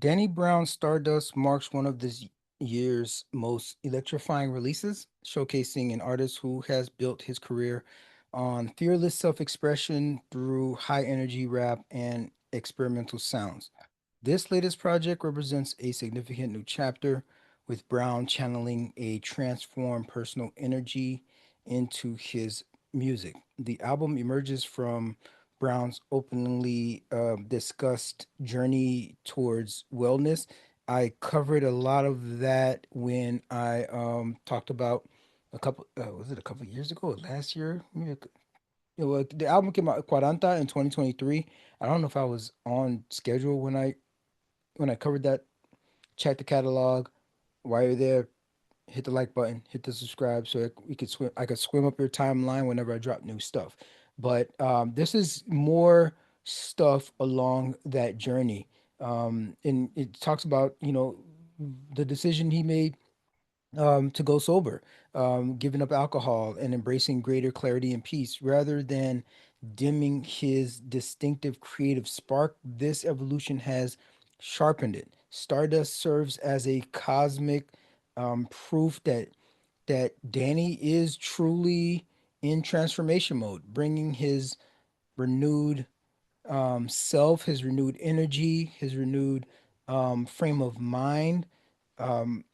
Danny Brown's Stardust marks one of this year's most electrifying releases, showcasing an artist who has built his career on fearless self expression through high energy rap and experimental sounds. This latest project represents a significant new chapter, with Brown channeling a transformed personal energy into his music. The album emerges from Brown's openly discussed journey towards wellness. I covered a lot of that when I talked about was it a couple years ago, last year? Maybe well, the album came out Quaranta in 2023. I don't know if I was on schedule when I covered that. Check the catalog while you're there. Hit the like button, hit the subscribe, so we could swim. I could swim up your timeline whenever I drop new stuff. But this is more stuff along that journey, and it talks about the decision he made to go sober, giving up alcohol and embracing greater clarity and peace rather than dimming his distinctive creative spark. This evolution has sharpened it. Stardust serves as a cosmic proof that Danny is truly in transformation mode, bringing his renewed self, his renewed energy, his renewed frame of mind, um,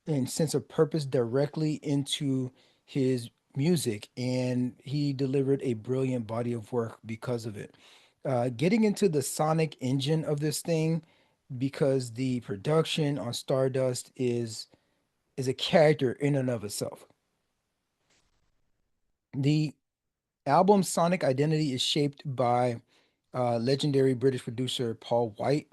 and sense of purpose directly into his music. And he delivered a brilliant body of work because of it. Getting into the sonic engine of this thing, because the production on Stardust is a character in and of itself. The album's sonic identity is shaped by legendary British producer Paul White,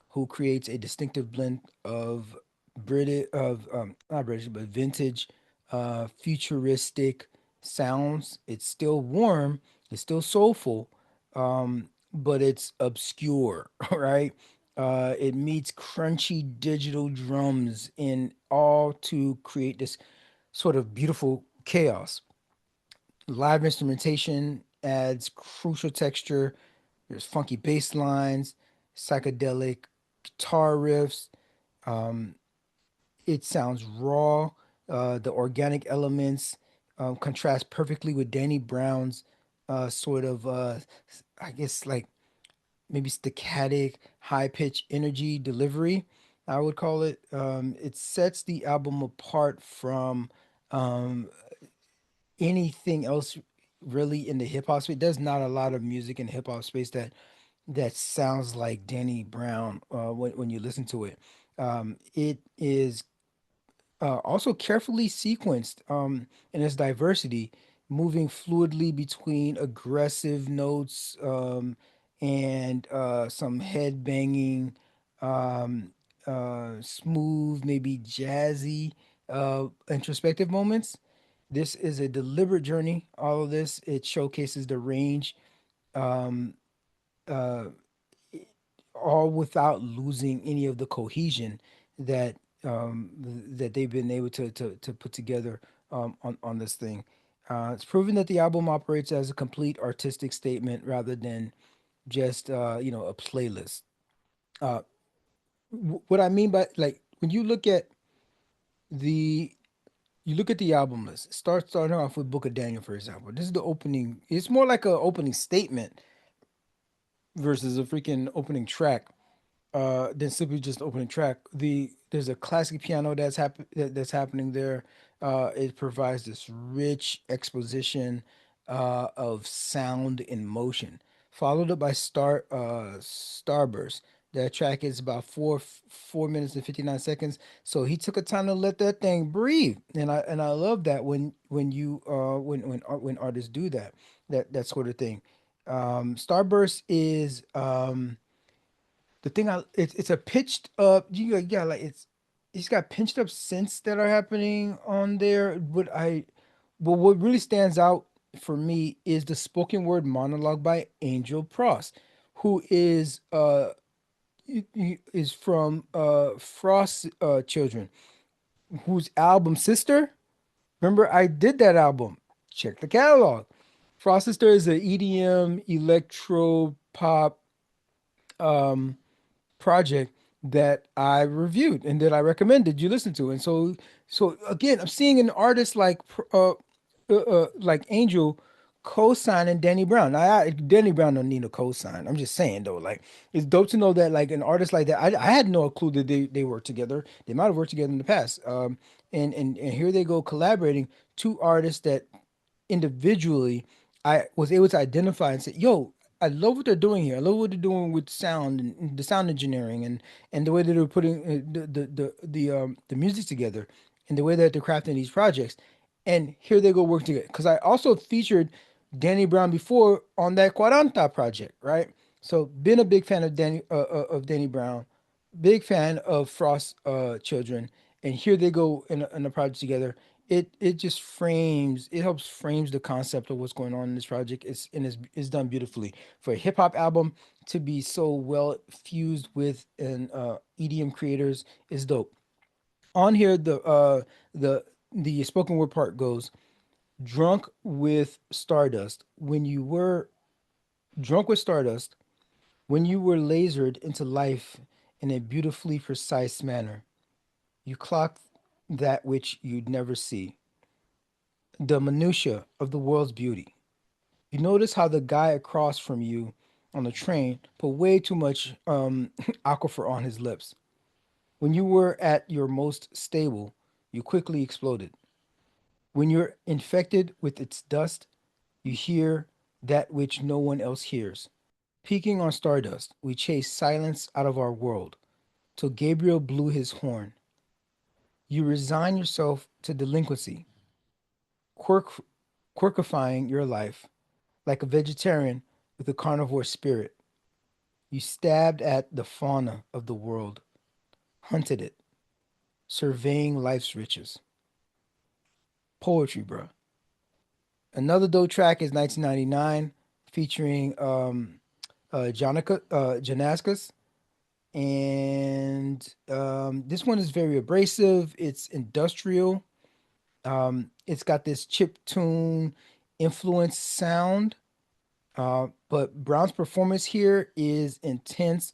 who creates a distinctive blend of British of not British but vintage, futuristic sounds. It's still warm, it's still soulful, but it's obscure, right? It meets crunchy digital drums in all to create this sort of beautiful chaos. Live instrumentation adds crucial texture. There's funky bass lines, psychedelic guitar riffs. Um, it sounds raw. The organic elements contrast perfectly with Danny Brown's sort of, I guess, like maybe staccatic, high pitch energy delivery, I would call it. It sets the album apart from um, anything else really in the hip hop space. There's not a lot of music in the hip hop space that sounds like Danny Brown when you listen to it. It is also carefully sequenced in its diversity, moving fluidly between aggressive notes and some head banging, smooth, maybe jazzy, introspective moments. This is a deliberate journey. All of this it showcases the range, um, uh, all without losing any of the cohesion that that they've been able to put together on this thing. It's proven that the album operates as a complete artistic statement rather than just a playlist. Uh, what I mean by like when the you look at the album list, starting off with Book of Daniel, for example. This is the opening. It's more like a opening statement versus a freaking opening track than simply just opening track. There's a classic piano that's happening there. It provides this rich exposition of sound in motion, followed up by Starburst. That track is about 4 minutes and 59 seconds. So he took a time to let that thing breathe, and I love that when artists do that sort of thing. Starburst is the thing it's a pitched up yeah, like it's got pinched up synths that are happening on there. But what really stands out for me is the spoken word monologue by Angel Prost, who is from Frost Children, whose album Sister, remember I did that album, check the catalog. Frost Sister is an EDM electro pop um project that I reviewed and that I recommended you listen to. And so again, I'm seeing an artist like Angel co-signing Danny Brown. Danny Brown don't need a co-sign. I'm just saying though, like it's dope to know that like an artist like that. I had no clue that they worked together. They might have worked together in the past. And here they go collaborating. Two artists that individually, I was able to identify and say, "Yo, I love what they're doing here. I love what they're doing with sound and the sound engineering and the way that they're putting the music together and the way that they're crafting these projects." And here they go work together. Because I also featured Danny Brown before on that Quaranta project, right? So been a big fan of Danny Brown, big fan of Frost Children, and here they go in a project together. It just frames, it helps frames the concept of what's going on in this project. It's done beautifully for a hip hop album to be so well fused with an EDM creators is dope. On here the the spoken word part goes, drunk with Stardust. When you were drunk with Stardust, when you were lasered into life in a beautifully precise manner, you clocked that which you'd never see, the minutia of the world's beauty. You notice how the guy across from you on the train put way too much aquifer on his lips. When you were at your most stable, you quickly exploded. When you're infected with its dust, you hear that which no one else hears. Peaking on Stardust, we chase silence out of our world till Gabriel blew his horn. You resign yourself to delinquency, quirk, quirkifying your life like a vegetarian with a carnivore spirit. You stabbed at the fauna of the world, hunted it, surveying life's riches. Poetry, bro. Another dope track is 1999 featuring Janaskus. And this one is very abrasive. It's industrial. It's got this chip tune influence sound. But Brown's performance here is intense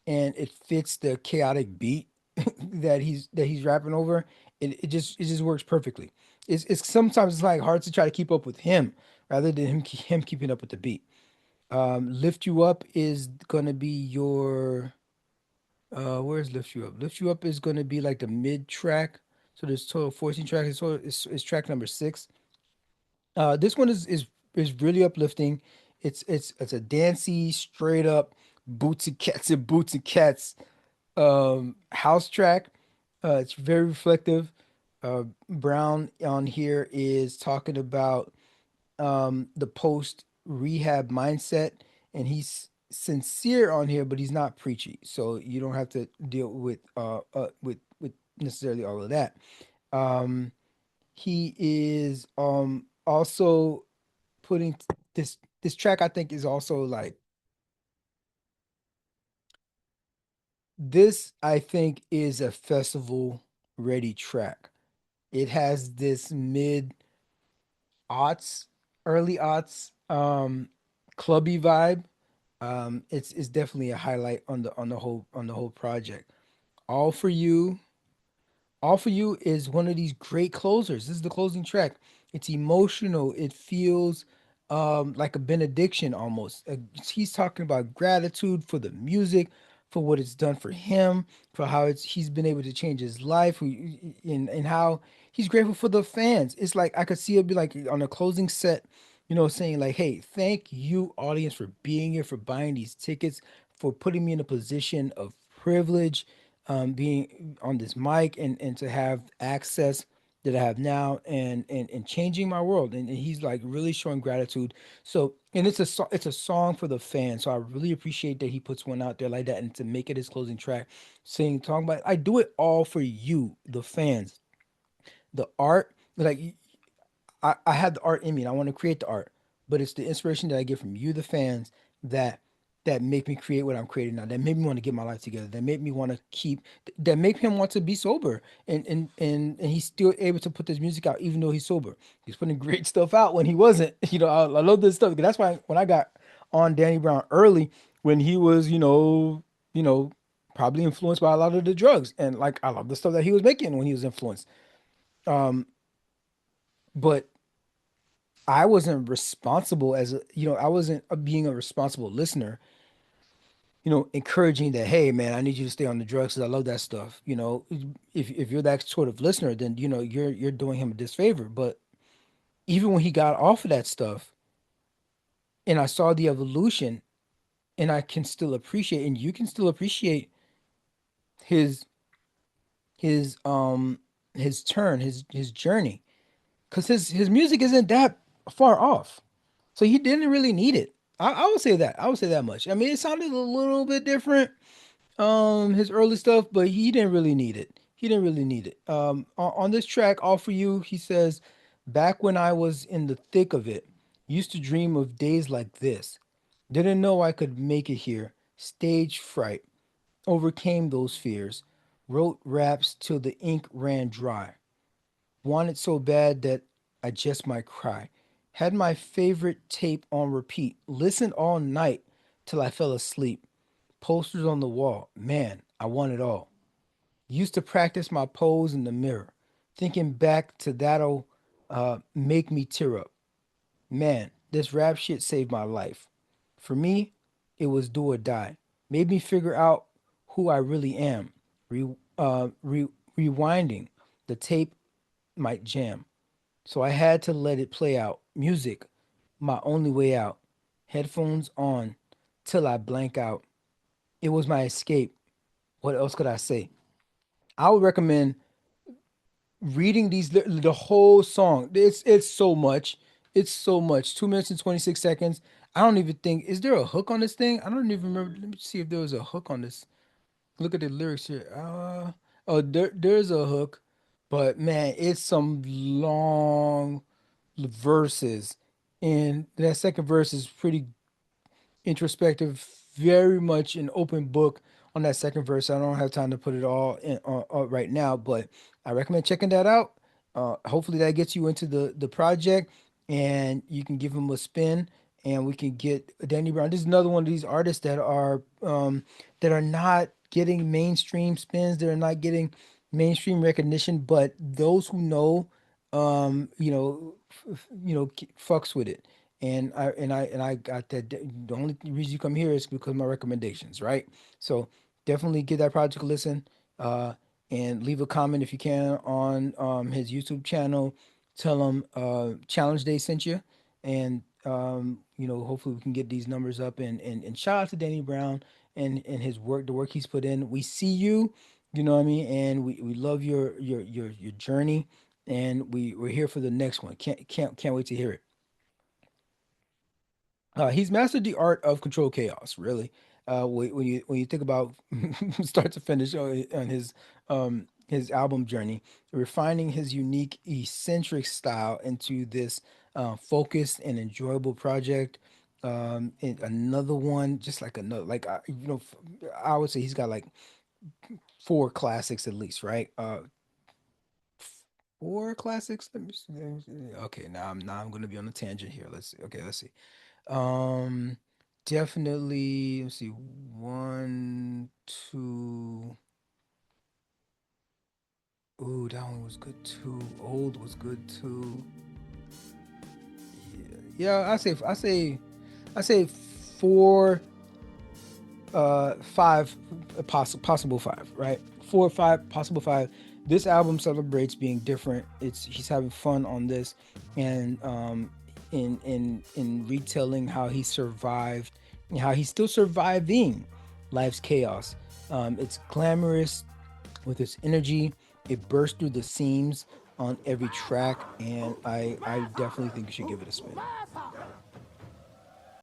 and it fits the chaotic beat that he's rapping over. It just works perfectly. It's sometimes it's like hard to try to keep up with him rather than him keeping up with the beat. Lift You Up is gonna be your where's Lift You Up? Lift You Up is gonna be like the mid track. So there's total 14 tracks. It's track number six. This one is really uplifting. It's a dancey, straight up boots and cats house track. It's very reflective. Brown on here is talking about the post rehab mindset, and he's sincere on here, but he's not preachy. So you don't have to deal with necessarily all of that. Um, he is also putting this track. I think is also like this. I think is a festival ready track. It has this mid aughts, early aughts, clubby vibe. It's definitely a highlight on the whole project. All for you, all for You is one of these great closers. This is the closing track. It's emotional. It feels like a benediction almost. He's talking about gratitude for the music, for what it's done for him, for how he's been able to change his life, and how he's grateful for the fans. It's like I could see it be like on a closing set, saying like, "Hey, thank you, audience, for being here, for buying these tickets, for putting me in a position of privilege, being on this mic and to have access that I have now and changing my world." And he's like really showing gratitude. So and it's a song for the fans. So I really appreciate that he puts one out there like that and to make it his closing track, saying talking about I do it all for you, the fans, the art. Like I have the art in me and I want to create the art, but it's the inspiration that I get from you, the fans, that that make me create what I'm creating now. That made me want to get my life together. That made me want to keep. That make him want to be sober. And he's still able to put this music out even though he's sober. He's putting great stuff out when he wasn't. I love this stuff. That's why when I got on Danny Brown early, when he was, you know, probably influenced by a lot of the drugs, and like I love the stuff that he was making when he was influenced. Um, but I wasn't responsible as a, I wasn't being a responsible listener, encouraging that, hey man, I need you to stay on the drugs because I love that stuff. If you're that sort of listener, then you're doing him a disfavor. But even when he got off of that stuff, and I saw the evolution, and I can still appreciate, and you can still appreciate his his um his turn, his journey, because his music isn't that far off. So he didn't really need it. I would say that. I would say that much. I mean, it sounded a little bit different, his early stuff, but he didn't really need it. He didn't really need it. On this track, All For You, he says, back when I was in the thick of it, used to dream of days like this. Didn't know I could make it here. Stage fright. Overcame those fears. Wrote raps till the ink ran dry. Wanted so bad that I just might cry. Had my favorite tape on repeat. Listened all night till I fell asleep. Posters on the wall. Man, I want it all. Used to practice my pose in the mirror. Thinking back to that'll make me tear up. Man, this rap shit saved my life. For me, it was do or die. Made me figure out who I really am. Re- re- Rewinding, the tape might jam. So I had to let it play out. Music, my only way out. Headphones on till I blank out. It was my escape. What else could I say? I would recommend reading the whole song. It's so much. It's so much. 2 minutes and 26 seconds. I don't even think is there a hook on this thing. I don't even remember. Let me see if there was a hook on this. Look at the lyrics here. Oh, there's a hook, but man, it's some long verses, and that second verse is pretty introspective, very much an open book on that second verse. I don't have time to put it all in right now, but I recommend checking that out. Hopefully, that gets you into the project, and you can give them a spin, and we can get Danny Brown. This is another one of these artists that are not getting mainstream spins. They're not getting mainstream recognition, but those who know, fucks with it. And I got that. The only reason you come here is because of my recommendations, right? So definitely give that project a listen, uh, and leave a comment if you can on his YouTube channel. Tell him Challenge Day sent you, and hopefully we can get these numbers up. And shout out to Danny Brown and his work, the work he's put in. We see you, you know what I mean, and we love your journey, and we're here for the next one. Can't wait to hear it. He's mastered the art of control chaos. Really, when you think about start to finish on his album journey, refining his unique eccentric style into this focused and enjoyable project. And another one, just like another, like I would say he's got like four classics at least, right? Four classics. Let me see. Okay, now I'm gonna be on a tangent here. Let's see. Okay, let's see. Um, Definitely. Let's see. One, two. Ooh, that one was good too. Old was good too. Yeah, I say four, five, possible five, right? Four or five, possible five. This album celebrates being different. It's he's having fun on this, and in retelling how he survived, and how he's still surviving life's chaos. It's glamorous with its energy. It bursts through the seams on every track, and I definitely think you should give it a spin.